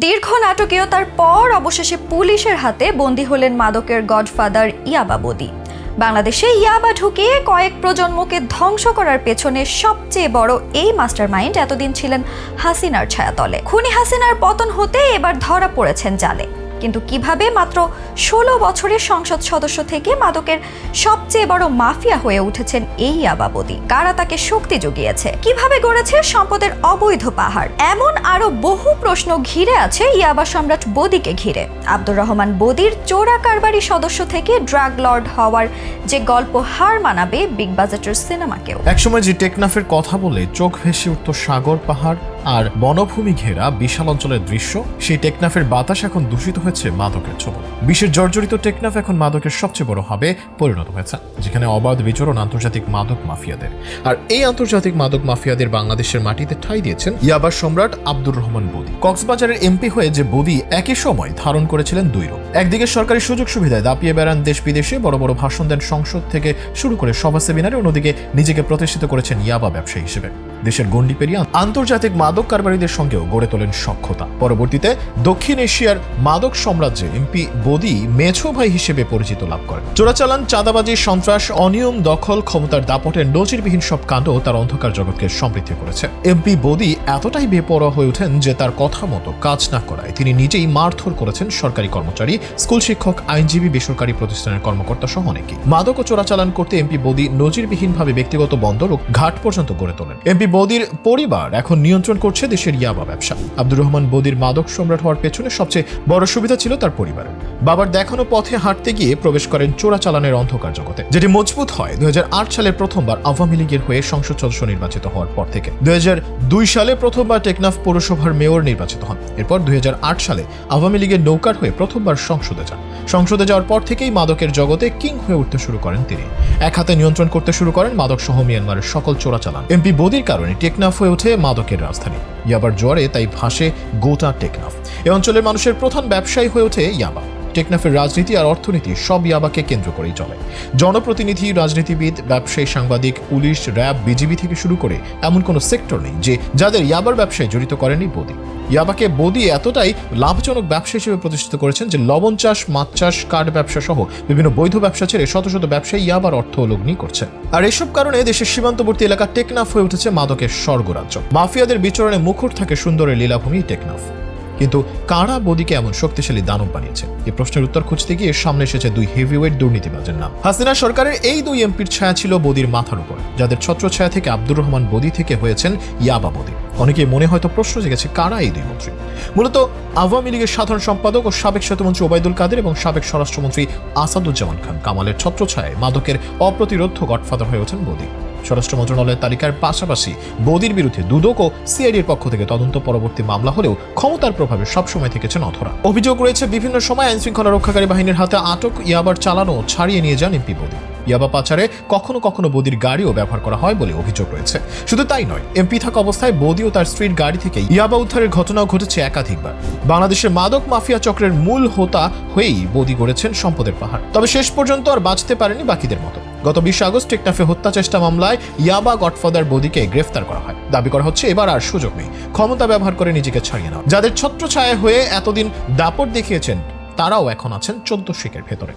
দীর্ঘ নাটকীয়তার পর অবশেষে পুলিশের হাতে বন্দী হলেন মাদকের গডফাদার ইয়াবা বদি। বাংলাদেশে ইয়াবা ঢুকিয়ে কয়েক প্রজন্মকে ধ্বংস করার পেছনে সবচেয়ে বড় এই মাস্টারমাইন্ড এতদিন ছিলেন হাসিনার ছায়াতলে। খুনি হাসিনার পতন হতে এবার ধরা পড়েছেন জালে। কিন্তু কিভাবে মাত্র 16 বছরের সংসদ সদস্য থেকে মাদকের সবচেয়ে বড় মাফিয়া হয়ে উঠেছেন এই ইয়াবা বদি? কারা তাকে শক্তি জুগিয়েছে? কিভাবে গড়েছে সম্পদের অবৈধ পাহাড়? এমন আরো বহু প্রশ্ন ঘিরে আছে ইয়াবা সম্রাট বদিকে ঘিরে। আব্দুর রহমান বদির চোরা কারবারি সদস্য থেকে ড্রাগ লর্ড হওয়ার যে গল্প হার মানাবে বিগ বাজেটের সিনেমাকেও। একসময় যে টেকনাফের কথা বলে চোখ ভেসে উঠত সাগর, পাহাড় আর বনভূমি ঘেরা বিশাল অঞ্চলের দৃশ্য, সেই টেকনাফের বাতাস এখন দূষিত হয়েছে মাদকের ছোবল। বিশ্বের জর্জরিত টেকনাফ এখন মাদকের সবচেয়ে বড় হাবে পরিণত হয়েছে, যেখানে অবাধ বিচরণ আন্তর্জাতিক মাদক মাফিয়াদের। আর এই আন্তর্জাতিক মাদক মাফিয়াদের বাংলাদেশের মাটিতে ঠাঁই দিয়েছেন ইয়াবা সম্রাট আব্দুর রহমান বদি। কক্সবাজারের এমপি হয়ে যে বদি একই সময় ধারণ করেছিলেন দুই রূপ। একদিকে সরকারি সুযোগ সুবিধায় দাপিয়ে বেড়ান দেশ বিদেশে, বড় বড় ভাষণ দেন সংসদ থেকে শুরু করে সভা সেমিনারে, অন্যদিকে নিজেকে প্রতিষ্ঠিত করেছেন ইয়াবা ব্যবসায়ী হিসেবে। দেশের গণ্ডি পেরিয়ে আন্তর্জাতিক মাদক কারবারিদের সঙ্গেও গড়ে তোলেন সখ্যতা। পরবর্তীতে দক্ষিণ এশিয়ার মাদক সাম্রাজ্যে এমপি বদি মেছো ভাই হিসেবে পরিচিত লাভ করেন। চোরাচালান, চাঁদাবাজি, সন্ত্রাস, অনিয়ম, দখল, ক্ষমতার দাপটের নজিরবিহীন সব কাণ্ড তার অন্ধকার জগৎকে সমৃদ্ধ করেছে। এমপি বদি এতটাই বেপরোয়া হয়ে ওঠেন যে তার কথা মতো কাজ না করায় তিনি নিজেই মারধর করেছেন সরকারি কর্মচারী, স্কুল শিক্ষক, আইনজীবী, বেসরকারি প্রতিষ্ঠানের কর্মকর্তা সহ অনেকে। মাদক ও চোরাচালান করতে এমপি বদি নজিরবিহীনভাবে ব্যক্তিগত বন্দর ও ঘাট পর্যন্ত গড়ে তোলেন। এমপি বদির পরিবার এখন নিয়ন্ত্রণ করছে দেশের ইয়াবা ব্যবসা। আব্দুর রহমান বদির মাদক সম্রাট হওয়ার পেছনে সবচেয়ে বড় সুবিধা ছিল তার পরিবারের। বাবার দেখানো পথে হাঁটতে গিয়ে প্রবেশ করেন চোরাচালানের অন্ধকার জগতে, যেটি মজবুত হয় 2008 সালে প্রথমবার আওয়ামী লীগের হয়ে সংসদ সদস্য নির্বাচিত হওয়ার পর থেকে। 2002 সালে প্রথমবার টেকনাফ পৌরসভার মেয়র নির্বাচিত হন। এরপর 2008 সালে আওয়ামী লীগের নৌকার হয়ে প্রথমবার সংসদে যান। সংসদে যাওয়ার পর থেকেই মাদকের জগতে কিং হয়ে উঠতে শুরু করেন তিনি। এক হাতে নিয়ন্ত্রণ করতে শুরু করেন মাদক সহ মিয়ানমারের সকল চোরাচালান। এমপি বদির কারণে টেকনাফ হয়ে ওঠে মাদকের রাজধানী। ইয়াবার জোয়ারে তাই ভাসে গোটা টেকনাফ। এ অঞ্চলের মানুষের প্রধান ব্যবসায়ী হয়ে ওঠে ইয়াবা। টেকনাফের রাজনীতি আর অর্থনীতি সব ইয়াবাকে কেন্দ্র করেই চলে। জনপ্রতিনিধি, রাজনীতিবিদ, ব্যবসায়ী, সাংবাদিক, পুলিশ, র্যাব, বিজিবি থেকে শুরু করে এমন কোনো সেক্টর নেই যে যাদের ইয়াবার ব্যবসায় জড়িত করেনি বদি। ইয়াবাকে বদি এতটাই লাভজনক ব্যবসা হিসেবে প্রতিষ্ঠিত করেছেন যে লবণ চাষ, মাছ চাষ, কাঠ ব্যবসা সহ বিভিন্ন বৈধ ব্যবসা ছেড়ে শত শত ব্যবসায়ী ইয়াবার অর্থ লগ্নি করছে। আর এসব কারণে দেশের সীমান্তবর্তী এলাকা টেকনাফ হয়ে উঠেছে মাদকের স্বর্গরাজ্য। মাফিয়াদের বিচরণে মুখর থাকে সুন্দরের লীলাভূমি টেকনাফ। কিন্তু কারা বদিকে এমন শক্তিশালী দানব বানিয়েছে? এই প্রশ্নের উত্তর খুঁজতে গিয়ে সামনে এসেছে দুই হেভিওয়েট দুর্নীতিবাজের নাম। হাসিনা সরকারের এই দুই এমপির ছায়া ছিল বদির মাথার উপর, যাদের ছত্রছায়া থেকে আব্দুর রহমান বদি থেকে হয়েছেন ইয়াবা বদি। অনেকে মনে হয়তো প্রশ্ন জেগেছে কারা এই দুই মন্ত্রী। মূলত আওয়ামী লীগের সাধারণ সম্পাদক ও সাবেক সেতুমন্ত্রী ওবায়দুল কাদের এবং সাবেক স্বরাষ্ট্রমন্ত্রী আসাদুজ্জামান খান কামালের ছত্রছায়ায় মাদকের অপ্রতিরোধ্য গডফাদার হয়ে ওঠেন বদি। স্বরাষ্ট্র মন্ত্রণালয়ের তালিকার পাশাপাশি বদির বিরুদ্ধে দুদক ও সিআইডির পক্ষ থেকে তদন্ত পরবর্তী মামলা হলেও ক্ষমতার প্রভাবে সবসময় থেকেছেন অধরা। অভিযোগ রয়েছে বিভিন্ন সময় আইনশৃঙ্খলা রক্ষাকারী বাহিনীর হাতে আটক, ইয়াবার চালানো, ছাড়িয়ে নিয়ে যান এমপি বদি। ইয়াবা পাচারে কখনো কখনো বদির গাড়িও ব্যবহার করা হয় বলে অভিযোগ রয়েছে। শুধু তাই নয়, এমপি থাকা অবস্থায় বদি ও তার স্ত্রীর গাড়ি থেকে ইয়াবা উদ্ধারের ঘটনাও ঘটেছে একাধিকবার। বাংলাদেশের মাদক মাফিয়া চক্রের মূল হোতা হয়েই বদি গড়েছেন সম্পদের পাহাড়। তবে শেষ পর্যন্ত আর বাঁচতে পারেনি বাকিদের মতো। গত 20 আগস্ট টেকনাফে হত্যা চেষ্টা মামলায় ইয়াবা গডফাদার বদিকে গ্রেফতার করা হয়। দাবি করা হচ্ছে এবার আর সুযোগ নেই, ক্ষমতা ব্যবহার করে নিজেকে ছাড়িয়ে নেওয়া। যাদের ছত্রছায়া হয়ে এতদিন দাপট দেখিয়েছেন তারাও এখন আছেন 14 শিকের ভেতরে।